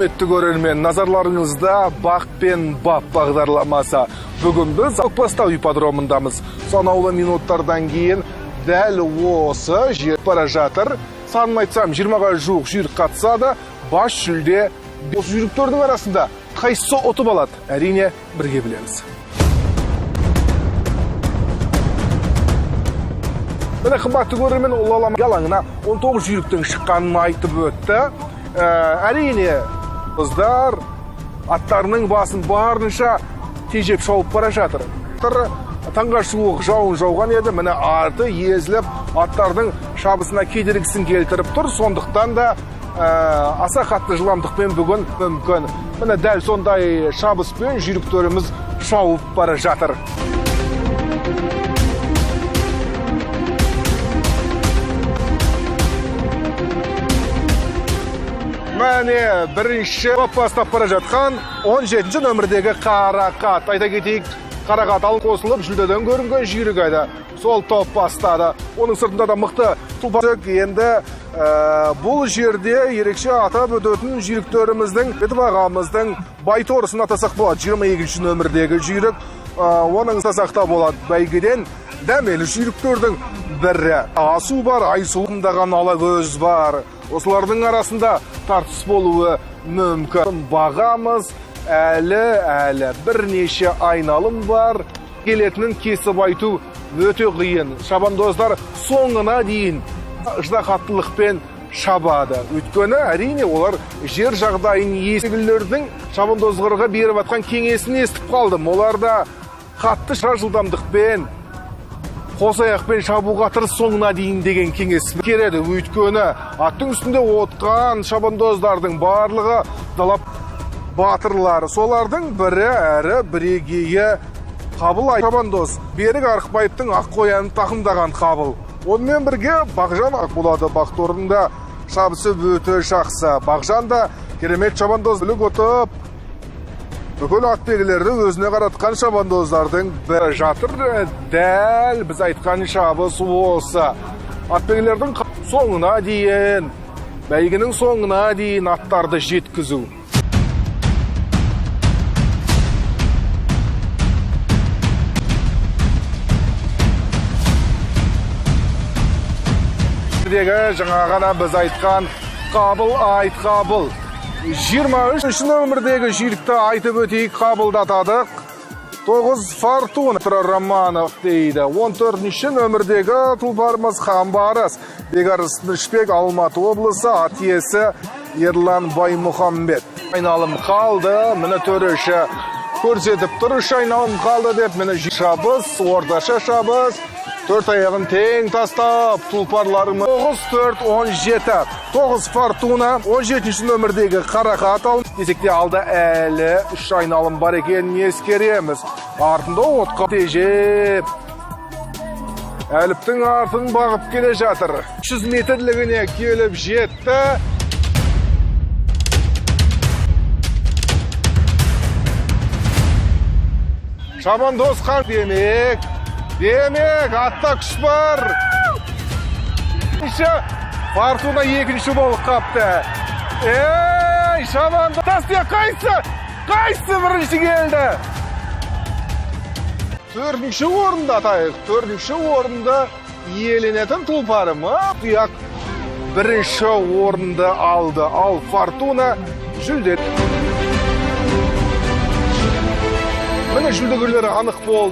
Құрметті көрермен, назарларыңызда Бақ пен Бап бағдарламасы. Бүгін біз Ақбастау ипподромындамыз. Санаулы минуттардан кейін дәл осы жер бара жатыр. Санын айтсам, 20-ға жуық жүйрік қатысады. Бас жүлде. Осы жүйріктердің арасында қайсысы ұтып алады? Әрине, бірге білеміз. Міне қымбатты көрермен, ұлалама алаңына 19 жүйріктің шыққанын айтып өтті. Әрине, қыздар аттарының басын барынша тежеп шауып бара жатыр. Таңға суық жауын жауған еді, міне арты езіліп, аттардың шабысына кедергісін келтіріп тұр. Сондықтан да аса қатты жылдамдықпен бүгін мүмкін. Міне дәл сондай шабыспен жүйріктеріміз шауып бара жатыр. Мәне бірінші бастап бара жатқан 17-ші нөмірдегі Қарақат. Айта кетейік, Қарақат алып қосылып жүлдеден көрінген жүйрік айды. Сол топ бастады. Оның сыртында да мықты тұлпар. Енді бұл жерде ерекше атап өтетін жүйріктеріміздің, Бетіп ағамыздың Байторысын атасақ болады. 22-ші нөмірдегі жүйрік. Оның сасақта болады бәйгеден дәмелі жүйріктердің бірі. Асу бар, Айсуындаған ала көз бар. Осылардың арасында тартыс болуы мүмкін. Бағамыз әлі бірнеше айналым бар. Келетінін кесіп айту өте қиын. Шабандоздар соңына дейін ждақаттылықпен шабады. Өйткені әрине олар жер жағдайын естігілердің шабандозғырға беріп атқан кеңесін естіп қалдым. Оларда қатты жылдамдықпен қос аяқпен шабуға тырыс соңына дейін деген кеңес кереді. Өйткені аттың үстінде отқан шабандоздардың барлығы далап батырлары. Солардың бірі әрі бірегейі Қабыл шабандоз. Берік Арықбаевтың ақ қоянын тақымдаған Қабыл. Онымен бірге Бағжан Ақболады. Бақторында шабысы өте жақсы. Бағжан да керемет шабандоз бүлік отып, бүкіл атбегілерді өзіне қаратқан шабандоздардың бірі жатыр. Дәл біз айтқан шабыс осы. Атбегілердің соңына дейін, бәйгінің соңына дейін аттарды жеткізу. Жаңа ғана біз айтқан Қабыл Айтқабыл. 23-ші нөмірдегі жүйрікті айтып өтейік, қабылдатадық. 9 Фортуна Романов дейді. 14-ші нөмірдегі тұлпарымыз Қамбарыс. Бекарыс Нұршбек, Алматы облысы, ат иесі Ерлан Баймұхамбет. Айналым қалды, міне төреші көрсетіп тұр, айналым қалды деп, міне шабыс, орташа шабыс. 4 аяғын тең тастап, тұлпарларымыз 9-4-17. 9 Фортуна, 17-ші нөмірдегі Қарақат алым. Десекте алда әлі 3 айналым бар екенін ескереміз. Артында отқа тежеп, әліптің артын бағып келе жатыр. 300 метрлігіне келіп жетті. Шабандоз қан демек, атта күш бар. Фортуна 2-ші болып қапты. Шабандоз тастия қайсы бірінші келді? 4-ші орында атайық. 4-ші орында иеленетін тұлпарымы тұяқ бірінші орында алды. Ал Фортуна жүлде. Міне жүлдегерлері анық болды.